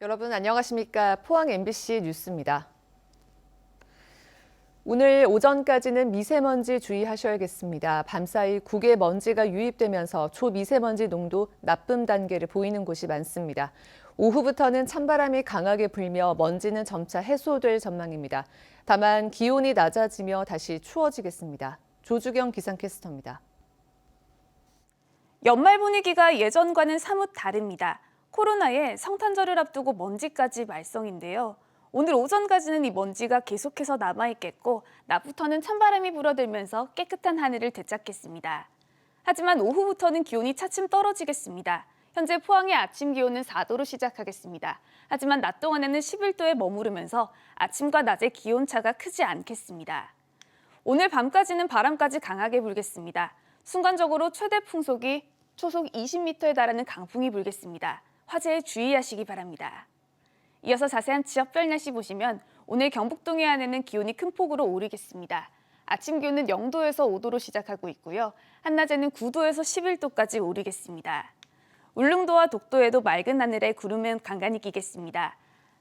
여러분 안녕하십니까? 포항 MBC 뉴스입니다. 오늘 오전까지는 미세먼지 주의하셔야겠습니다. 밤사이 국외 먼지가 유입되면서 초미세먼지 농도 나쁨 단계를 보이는 곳이 많습니다. 오후부터는 찬바람이 강하게 불며 먼지는 점차 해소될 전망입니다. 다만 기온이 낮아지며 다시 추워지겠습니다. 조주경 기상캐스터입니다. 연말 분위기가 예전과는 사뭇 다릅니다. 코로나에 성탄절을 앞두고 먼지까지 말썽인데요. 오늘 오전까지는 이 먼지가 계속해서 남아있겠고 낮부터는 찬바람이 불어들면서 깨끗한 하늘을 되찾겠습니다. 하지만 오후부터는 기온이 차츰 떨어지겠습니다. 현재 포항의 아침 기온은 4도로 시작하겠습니다. 하지만 낮 동안에는 11도에 머무르면서 아침과 낮의 기온차가 크지 않겠습니다. 오늘 밤까지는 바람까지 강하게 불겠습니다. 순간적으로 최대 풍속이 초속 20m에 달하는 강풍이 불겠습니다. 화재에 주의하시기 바랍니다. 이어서 자세한 지역별 날씨 보시면 오늘 경북 동해안에는 기온이 큰 폭으로 오르겠습니다. 아침 기온은 0도에서 5도로 시작하고 있고요. 한낮에는 9도에서 11도까지 오르겠습니다. 울릉도와 독도에도 맑은 하늘에 구름은 간간히 끼겠습니다.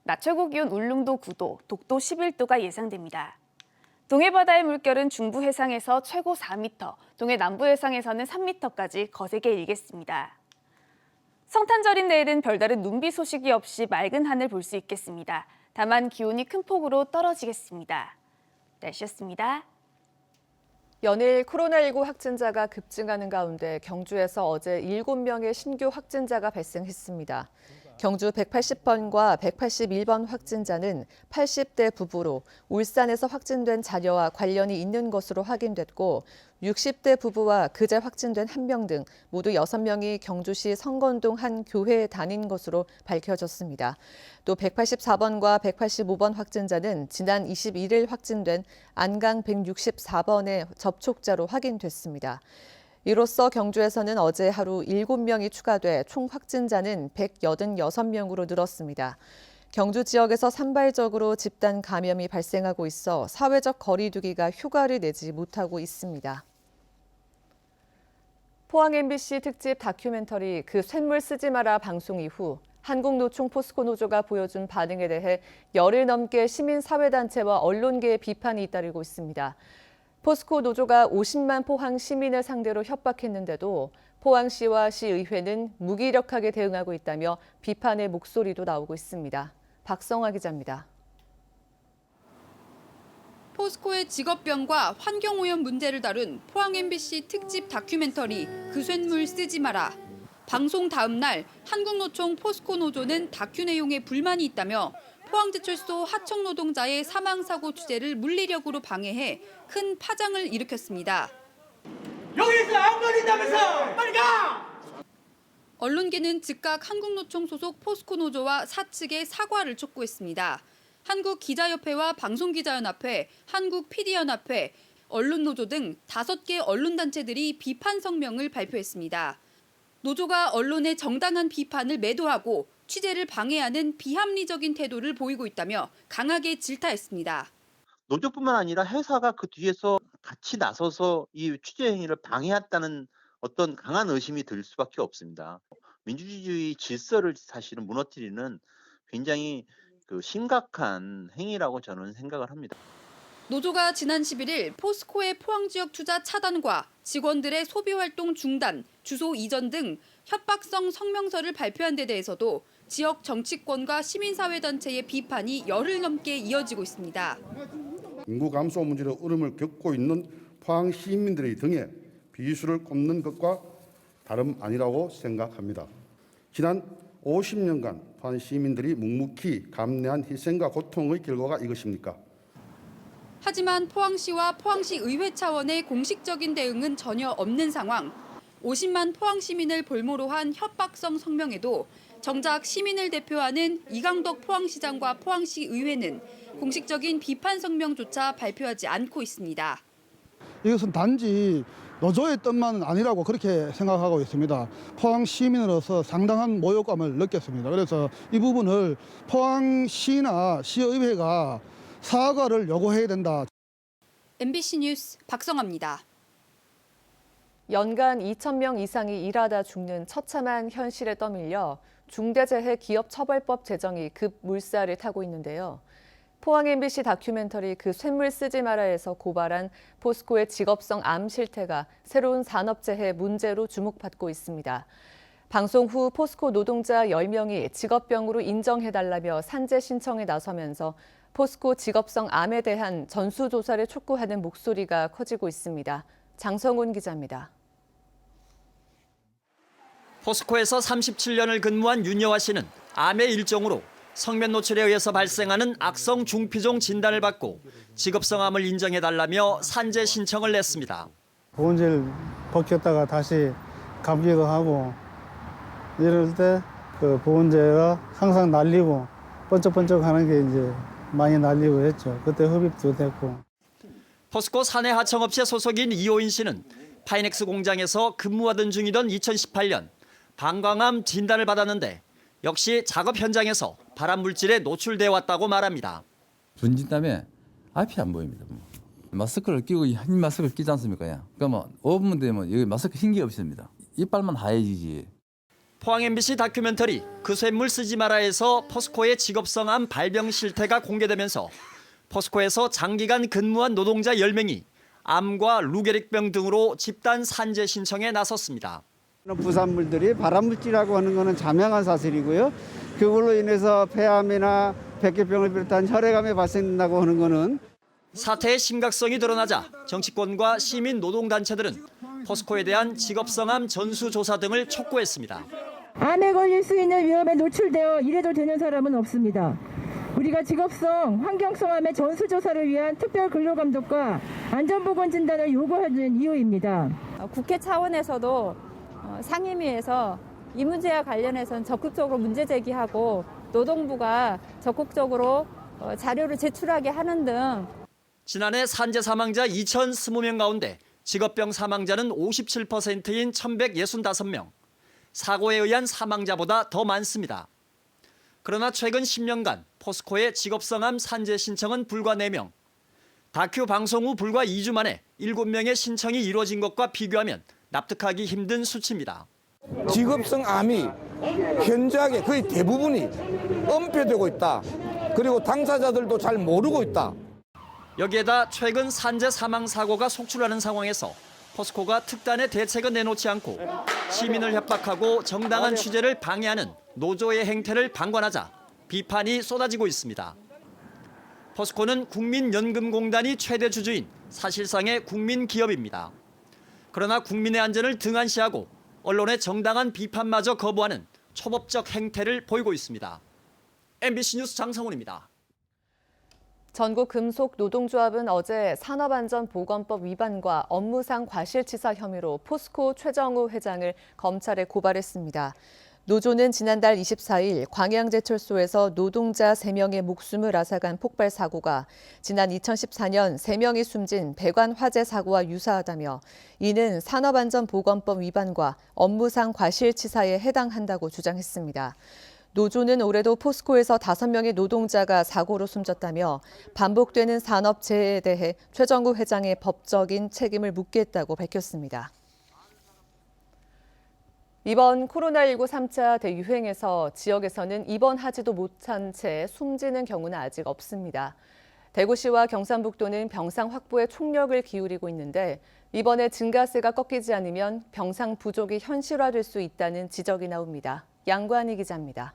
낮 최고 기온 울릉도 9도, 독도 11도가 예상됩니다. 동해 바다의 물결은 중부 해상에서 최고 4m, 동해 남부 해상에서는 3m까지 거세게 일겠습니다. 성탄절인 내일은 별다른 눈비 소식이 없이 맑은 하늘 볼 수 있겠습니다. 다만 기온이 큰 폭으로 떨어지겠습니다. 날씨였습니다. 연일 코로나19 확진자가 급증하는 가운데 경주에서 어제 7명의 신규 확진자가 발생했습니다. 경주 180번과 181번 확진자는 80대 부부로 울산에서 확진된 자녀와 관련이 있는 것으로 확인됐고 60대 부부와 그제 확진된 1명 등 모두 6명이 경주시 성건동 한 교회에 다닌 것으로 밝혀졌습니다. 또 184번과 185번 확진자는 지난 21일 확진된 안강 164번의 접촉자로 확인됐습니다. 이로써 경주에서는 어제 하루 7명이 추가돼 총 확진자는 186명으로 늘었습니다. 경주 지역에서 산발적으로 집단 감염이 발생하고 있어 사회적 거리 두기가 휴가를 내지 못하고 있습니다. 포항 MBC 특집 다큐멘터리 그 쇳물 쓰지 마라 방송 이후 한국노총 포스코노조가 보여준 반응에 대해 열흘 넘게 시민사회단체와 언론계의 비판이 잇따르고 있습니다. 포스코 노조가 50만 포항 시민을 상대로 협박했는데도 포항시와 시의회는 무기력하게 대응하고 있다며 비판의 목소리도 나오고 있습니다. 박성화 기자입니다. 포스코의 직업병과 환경오염 문제를 다룬 포항 MBC 특집 다큐멘터리 그 쇳물 쓰지 마라. 방송 다음 날 한국노총 포스코 노조는 다큐 내용에 불만이 있다며 포항제철소 하청 노동자의 사망사고 취재를 물리력으로 방해해 큰 파장을 일으켰습니다. 여기서 안 걸린다면서 빨리 가! 언론계는 즉각 한국노총 소속 포스코 노조와 사측의 사과를 촉구했습니다. 한국기자협회와 방송기자연합회, 한국PD연합회, 언론노조 등 5개 언론단체들이 비판 성명을 발표했습니다. 노조가 언론의 정당한 비판을 매도하고 취재를 방해하는 비합리적인 태도를 보이고 있다며 강하게 질타했습니다. 노조뿐만 아니라 회사가 그 뒤에서 같이 나서서 이 취재 행위를 방해했다는 어떤 강한 의심이 들 수밖에 없습니다. 민주주의 질서를 사실은 무너뜨리는 굉장히 심각한 행위라고 저는 생각을 합니다. 노조가 지난 11일 포스코의 포항 지역 투자 차단과 직원들의 소비 활동 중단, 주소 이전 등 협박성 성명서를 발표한 데 대해서도 지역 정치권과 시민사회단체의 비판이 열흘 넘게 이어지고 있습니다. 인구 감소 문제로 어려움을 겪고 있는 포항 시민들의 등에 비수를 꼽는 것과 다름 아니라고 생각합니다. 지난 50년간 포항 시민들이 묵묵히 감내한 희생과 고통의 결과가 이것입니까? 하지만 포항시와 포항시 의회 차원의 공식적인 대응은 전혀 없는 상황. 50만 포항 시민을 볼모로 한 협박성 성명에도 정작 시민을 대표하는 이강덕 포항시장과 포항시 의회는 공식적인 비판 성명조차 발표하지 않고 있습니다. 이것은 단지 노조의 뜻만은 아니라고 그렇게 생각하고 있습니다. 포항 시민으로서 상당한 모욕감을 느꼈습니다. 그래서 이 부분을 포항시나 시의회가 사과를 요구해야 된다. MBC 뉴스 박성아입니다. 연간 2,000명 이상이 일하다 죽는 처참한 현실에 떠밀려 중대재해 기업처벌법 제정이 급 물살을 타고 있는데요. 포항 MBC 다큐멘터리 그 쇳물 쓰지 마라에서 고발한 포스코의 직업성 암 실태가 새로운 산업재해 문제로 주목받고 있습니다. 방송 후 포스코 노동자 10명이 직업병으로 인정해달라며 산재 신청에 나서면서 포스코 직업성 암에 대한 전수조사를 촉구하는 목소리가 커지고 있습니다. 장성훈 기자입니다. 포스코에서 37년을 근무한 윤여화 씨는 암의 일종으로 성면 노출에 의해서 발생하는 악성 중피종 진단을 받고 직업성 암을 인정해달라며 산재 신청을 냈습니다. 보온재를 벗겼다가 다시 감기도 하고 이럴 때 그 보온재가 항상 날리고 번쩍번쩍하는 게 이제 많이 날리고 했죠. 그때 흡입도 됐고. 포스코 사내 하청업체 소속인 이호인 씨는 파이넥스 공장에서 근무하던 중이던 2018년 방광암 진단을 받았는데 역시 작업 현장에서 발암 물질에 노출돼 왔다고 말합니다. 분진 때문에 앞이 안 보입니다. 마스크를 끼고 흰 마스크를 끼지 않습니까? 그러니까 5분 되면 여기 마스크 흰 게 없습니다. 이빨만 하얘지지. 포항 MBC 다큐멘터리 그 쇳물 쓰지 마라에서 포스코의 직업성 암 발병 실태가 공개되면서 포스코에서 장기간 근무한 노동자 10명이 암과 루게릭병 등으로 집단 산재 신청에 나섰습니다. 부산물들이 발암물질이라고 하는 것은 자명한 사실이고요. 그걸로 인해서 폐암이나 백혈병을 비롯한 혈액암이 발생된다고 하는 것은 사태의 심각성이 드러나자 정치권과 시민 노동단체들은 포스코에 대한 직업성암 전수조사 등을 촉구했습니다. 암에 걸릴 수 있는 위험에 노출되어 이래도 되는 사람은 없습니다. 우리가 직업성, 환경성 암의 전수조사를 위한 특별 근로감독과 안전보건 진단을 요구하는 이유입니다. 국회 차원에서도 상임위에서 이 문제와 관련해서는 적극적으로 문제 제기하고 노동부가 적극적으로 자료를 제출하게 하는 등 지난해 산재 사망자 2,020명 가운데 직업병 사망자는 57%인 1,165명, 사고에 의한 사망자보다 더 많습니다. 그러나 최근 10년간 포스코의 직업성암 산재 신청은 불과 4명. 다큐 방송 후 불과 2주 만에 7명의 신청이 이루어진 것과 비교하면 납득하기 힘든 수치입니다. 직업성 암이 현저하게 거의 대부분이 은폐되고 있다. 그리고 당사자들도 잘 모르고 있다. 여기에다 최근 산재 사망 사고가 속출하는 상황에서 포스코가 특단의 대책을 내놓지 않고 시민을 협박하고 정당한 취재를 방해하는 노조의 행태를 방관하자 비판이 쏟아지고 있습니다. 포스코는 국민연금공단이 최대 주주인 사실상의 국민기업입니다. 그러나 국민의 안전을 등한시하고 언론의 정당한 비판마저 거부하는 초법적 행태를 보이고 있습니다. MBC 뉴스 장성훈입니다. 전국금속노동조합은 어제 산업안전보건법 위반과 업무상 과실치사 혐의로 포스코 최정우 회장을 검찰에 고발했습니다. 노조는 지난달 24일 광양제철소에서 노동자 3명의 목숨을 앗아간 폭발 사고가 지난 2014년 3명이 숨진 배관 화재 사고와 유사하다며 이는 산업안전보건법 위반과 업무상 과실치사에 해당한다고 주장했습니다. 노조는 올해도 포스코에서 5명의 노동자가 사고로 숨졌다며 반복되는 산업재해에 대해 최정우 회장의 법적인 책임을 묻겠다고 밝혔습니다. 이번 코로나19 3차 대유행에서 지역에서는 입원하지도 못한 채 숨지는 경우는 아직 없습니다. 대구시와 경상북도는 병상 확보에 총력을 기울이고 있는데 이번에 증가세가 꺾이지 않으면 병상 부족이 현실화될 수 있다는 지적이 나옵니다. 양관희 기자입니다.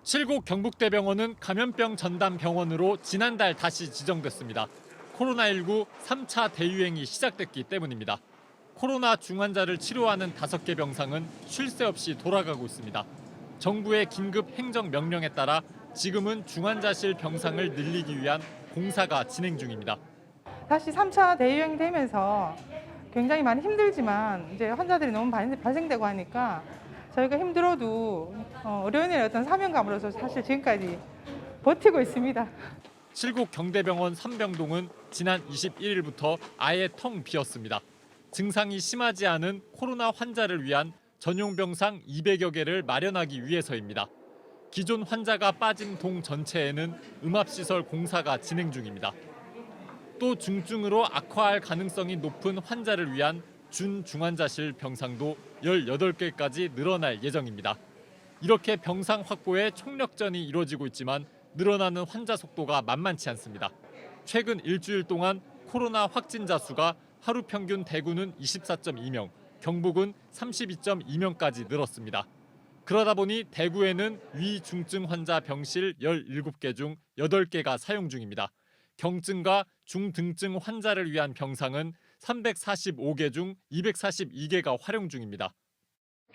7구 경북대병원은 감염병 전담 병원으로 지난달 다시 지정됐습니다. 코로나19 3차 대유행이 시작됐기 때문입니다. 코로나 중환자를 치료하는 5개 병상은 쉴 새 없이 돌아가고 있습니다. 정부의 긴급 행정명령에 따라 지금은 중환자실 병상을 늘리기 위한 공사가 진행 중입니다. 다시 3차 대유행이 되면서 굉장히 많이 힘들지만 이제 환자들이 너무 많이 발생되고 하니까 저희가 힘들어도 의료인의 어떤 사명감으로서 사실 지금까지 버티고 있습니다. 7구 경대병원 3병동은 지난 21일부터 아예 텅 비었습니다. 증상이 심하지 않은 코로나 환자를 위한 전용 병상 200여 개를 마련하기 위해서입니다. 기존 환자가 빠진 동 전체에는 음압시설 공사가 진행 중입니다. 또 중증으로 악화할 가능성이 높은 환자를 위한 준중환자실 병상도 18개까지 늘어날 예정입니다. 이렇게 병상 확보에 총력전이 이루어지고 있지만 늘어나는 환자 속도가 만만치 않습니다. 최근 일주일 동안 코로나 확진자 수가 하루 평균 대구는 24.2명, 경북은 32.2명까지 늘었습니다. 그러다 보니 대구에는 위중증 환자 병실 17개 중 8개가 사용 중입니다. 경증과 중등증 환자를 위한 병상은 345개 중 242개가 활용 중입니다.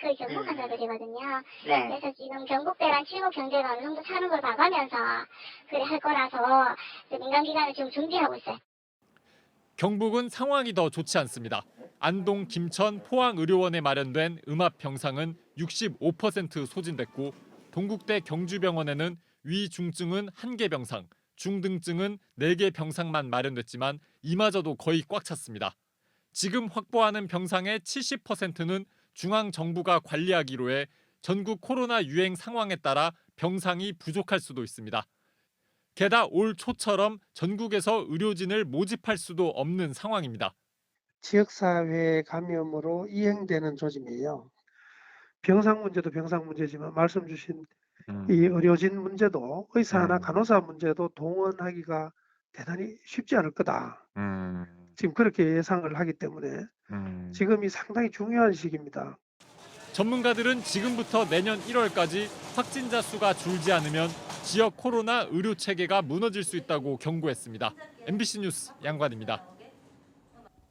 저희 경북 환자들이거든요. 그래서 지금 경북대랑 칠곡 경제가 어느 정도 차는 걸 봐가면서 그래 할 거라서 민간기관을 지금 준비하고 있어요. 경북은 상황이 더 좋지 않습니다. 안동, 김천, 포항의료원에 마련된 음압 병상은 65% 소진됐고 동국대 경주병원에는 위중증은 1개 병상, 중등증은 4개 병상만 마련됐지만 이마저도 거의 꽉 찼습니다. 지금 확보하는 병상의 70%는 중앙정부가 관리하기로 해 전국 코로나 유행 상황에 따라 병상이 부족할 수도 있습니다. 게다가 올 초처럼 전국에서 의료진을 모집할 수도 없는 상황입니다. 지역사회 감염으로 이행되는 조짐이에요. 병상 문제도 병상 문제지만 말씀 주신 이 의료진 문제도 의사나 간호사 문제도 동원하기가 대단히 쉽지 않을 거다. 지금 그렇게 예상을 하기 때문에 지금이 상당히 중요한 시기입니다. 전문가들은 지금부터 내년 1월까지 확진자 수가 줄지 않으면 지역 코로나 의료 체계가 무너질 수 있다고 경고했습니다. MBC 뉴스 양관입니다.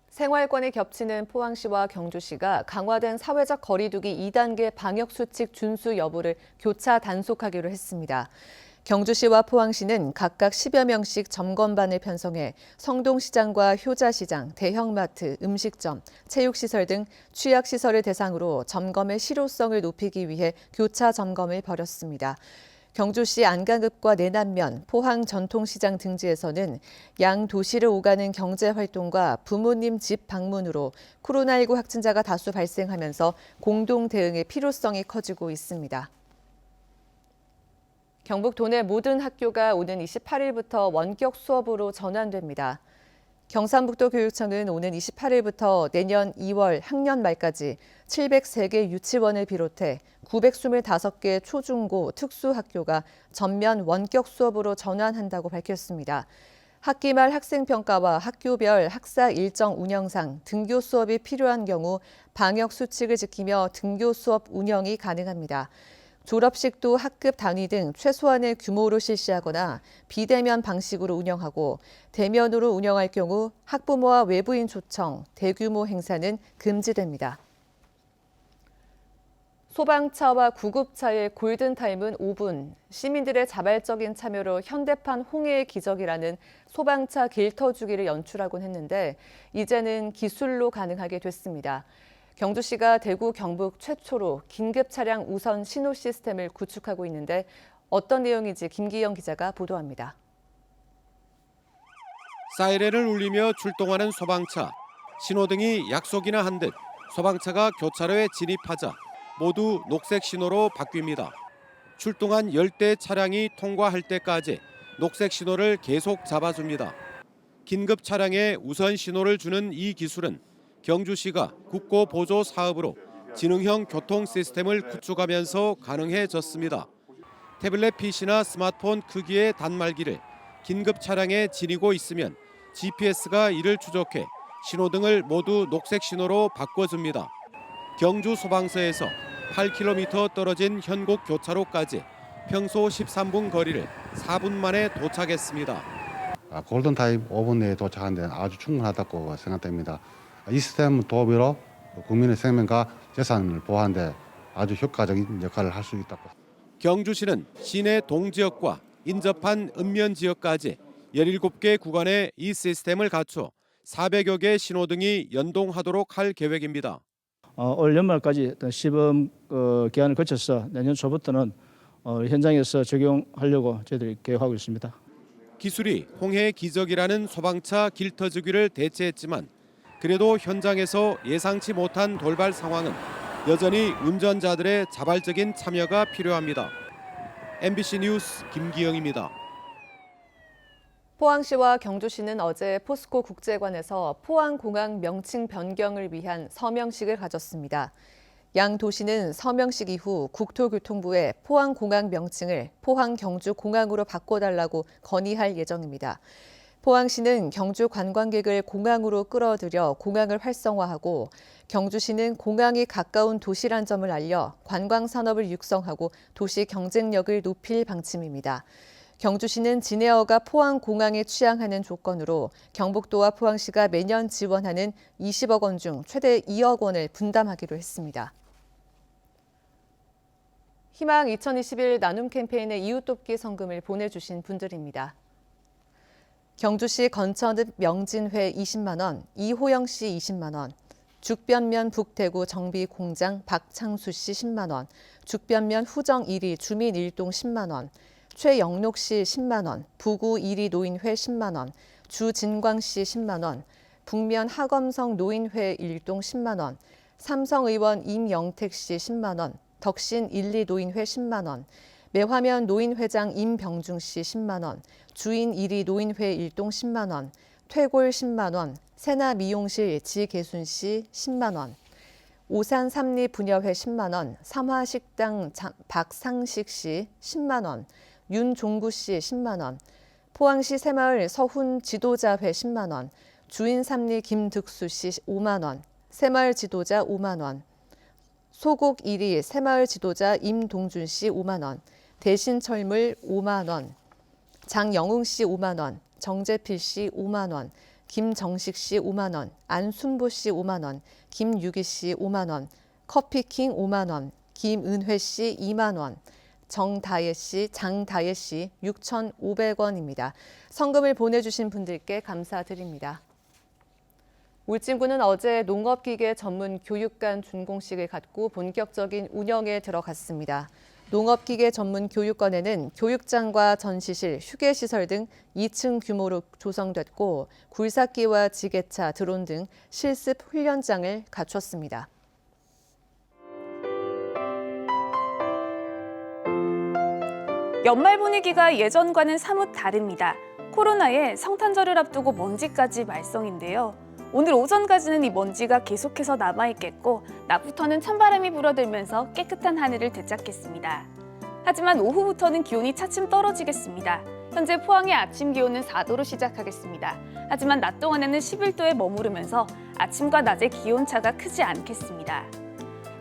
생활권이 겹치는 포항시와 경주시가 강화된 사회적 거리두기 2단계 방역수칙 준수 여부를 교차 단속하기로 했습니다. 경주시와 포항시는 각각 10여 명씩 점검반을 편성해 성동시장과 효자시장, 대형마트, 음식점, 체육시설 등 취약시설을 대상으로 점검의 실효성을 높이기 위해 교차 점검을 벌였습니다. 경주시 안강읍과 내남면, 포항 전통시장 등지에서는 양 도시를 오가는 경제활동과 부모님 집 방문으로 코로나19 확진자가 다수 발생하면서 공동 대응의 필요성이 커지고 있습니다. 경북 도내 모든 학교가 오는 28일부터 원격 수업으로 전환됩니다. 경상북도 교육청은 오는 28일부터 내년 2월 학년 말까지 703개 유치원을 비롯해 925개 초중고 특수학교가 전면 원격 수업으로 전환한다고 밝혔습니다. 학기 말 학생평가와 학교별 학사 일정 운영상 등교 수업이 필요한 경우 방역 수칙을 지키며 등교 수업 운영이 가능합니다. 졸업식도 학급 단위 등 최소한의 규모로 실시하거나 비대면 방식으로 운영하고 대면으로 운영할 경우 학부모와 외부인 초청, 대규모 행사는 금지됩니다. 소방차와 구급차의 골든타임은 5분. 시민들의 자발적인 참여로 현대판 홍해의 기적이라는 소방차 길터주기를 연출하곤 했는데 이제는 기술로 가능하게 됐습니다. 경주시가 대구, 경북 최초로 긴급 차량 우선 신호 시스템을 구축하고 있는데 어떤 내용인지 김기영 기자가 보도합니다. 사이렌을 울리며 출동하는 소방차. 신호등이 약속이나 한 듯 소방차가 교차로에 진입하자 모두 녹색 신호로 바뀝니다. 출동한 10대 차량이 통과할 때까지 녹색 신호를 계속 잡아줍니다. 긴급 차량에 우선 신호를 주는 이 기술은 경주시가 국고 보조 사업으로 지능형 교통 시스템을 구축하면서 가능해졌습니다. 태블릿 PC나 스마트폰 크기의 단말기를 긴급 차량에 지니고 있으면 GPS가 이를 추적해 신호등을 모두 녹색 신호로 바꿔줍니다. 경주 소방서에서 8km 떨어진 현곡 교차로까지 평소 13분 거리를 4분 만에 도착했습니다. 골든타임 5분 내에 도착하는 데는 아주 충분하다고 생각됩니다. 이 시스템 도입으로 국민의 생명과 재산을 보호하는 데 아주 효과적인 역할을 할 수 있다고. 경주시는 시내 동지역과 인접한 읍면 지역까지 17개 구간에 이 시스템을 갖춰 400여 개 신호등이 연동하도록 할 계획입니다. 올 연말까지 시범 기간을 거쳐서 내년 초부터는 현장에서 적용하려고 저희들이 계획하고 있습니다. 기술이 홍해의 기적이라는 소방차 길터주기를 대체했지만 그래도 현장에서 예상치 못한 돌발 상황은 여전히 운전자들의 자발적인 참여가 필요합니다. MBC 뉴스 김기영입니다. 포항시와 경주시는 어제 포스코 국제관에서 포항공항 명칭 변경을 위한 서명식을 가졌습니다. 양 도시는 서명식 이후 국토교통부에 포항공항 명칭을 포항경주공항으로 바꿔달라고 건의할 예정입니다. 포항시는 경주 관광객을 공항으로 끌어들여 공항을 활성화하고 경주시는 공항이 가까운 도시란 점을 알려 관광산업을 육성하고 도시 경쟁력을 높일 방침입니다. 경주시는 진에어가 포항공항에 취항하는 조건으로 경북도와 포항시가 매년 지원하는 20억 원 중 최대 2억 원을 분담하기로 했습니다. 희망 2021 나눔 캠페인의 이웃돕기 성금을 보내주신 분들입니다. 경주시 건천읍 명진회 20만 원, 이호영 씨 20만 원, 죽변면 북대구 정비공장 박창수 씨 10만 원, 죽변면 후정 1위 주민 1동 10만 원, 최영록 씨 10만 원, 부구 1위 노인회 10만 원, 주진광 씨 10만 원, 북면 하검성 노인회 1동 10만 원, 삼성의원 임영택 씨 10만 원, 덕신 1, 2 노인회 10만 원, 매화면 노인회장 임병중 씨 10만 원, 주인 1위 노인회 1동 10만 원, 퇴골 10만 원, 세나 미용실 지계순 씨 10만 원, 오산 삼리 부녀회 10만 원, 삼화식당 박상식 씨 10만 원, 윤종구 씨 10만 원, 포항시 새마을 서훈 지도자회 10만 원, 주인 삼리 김득수 씨 5만 원, 새마을 지도자 5만 원, 소곡 1위 새마을 지도자 임동준 씨 5만 원, 대신철물 5만 원, 장영웅 씨 5만 원, 정재필 씨 5만 원, 김정식 씨 5만 원, 안순보 씨 5만 원, 김유기 씨 5만 원, 커피킹 5만 원, 김은회 씨 2만 원, 장다혜 씨 6,500원입니다. 성금을 보내주신 분들께 감사드립니다. 울진군은 어제 농업기계 전문 교육관 준공식을 갖고 본격적인 운영에 들어갔습니다. 농업기계 전문 교육관에는 교육장과 전시실, 휴게시설 등 2층 규모로 조성됐고 굴삭기와 지게차, 드론 등 실습 훈련장을 갖췄습니다. 연말 분위기가 예전과는 사뭇 다릅니다. 코로나에 성탄절을 앞두고 먼지까지 말썽인데요. 오늘 오전까지는 이 먼지가 계속해서 남아있겠고 낮부터는 찬바람이 불어들면서 깨끗한 하늘을 되찾겠습니다. 하지만 오후부터는 기온이 차츰 떨어지겠습니다. 현재 포항의 아침 기온은 4도로 시작하겠습니다. 하지만 낮 동안에는 11도에 머무르면서 아침과 낮의 기온차가 크지 않겠습니다.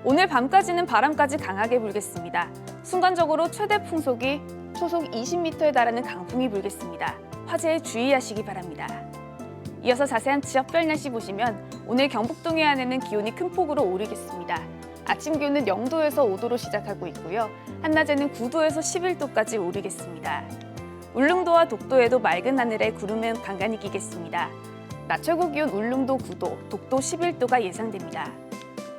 오늘 밤까지는 바람까지 강하게 불겠습니다. 순간적으로 최대 풍속이 초속 20m에 달하는 강풍이 불겠습니다. 화재에 주의하시기 바랍니다. 이어서 자세한 지역별 날씨 보시면 오늘 경북 동해안에는 기온이 큰 폭으로 오르겠습니다. 아침 기온은 0도에서 5도로 시작하고 있고요. 한낮에는 9도에서 11도까지 오르겠습니다. 울릉도와 독도에도 맑은 하늘에 구름은 간간히 끼겠습니다. 낮 최고 기온 울릉도 9도, 독도 11도가 예상됩니다.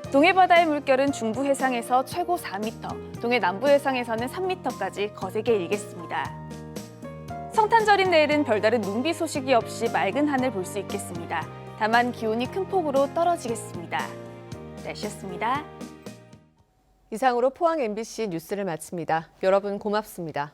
동해 바다의 물결은 중부 해상에서 최고 4m, 동해 남부 해상에서는 3m까지 거세게 일겠습니다. 성탄절인 내일은 별다른 눈비 소식이 없이 맑은 하늘 볼 수 있겠습니다. 다만 기온이 큰 폭으로 떨어지겠습니다. 날씨였습니다. 이상으로 포항 MBC 뉴스를 마칩니다. 여러분 고맙습니다.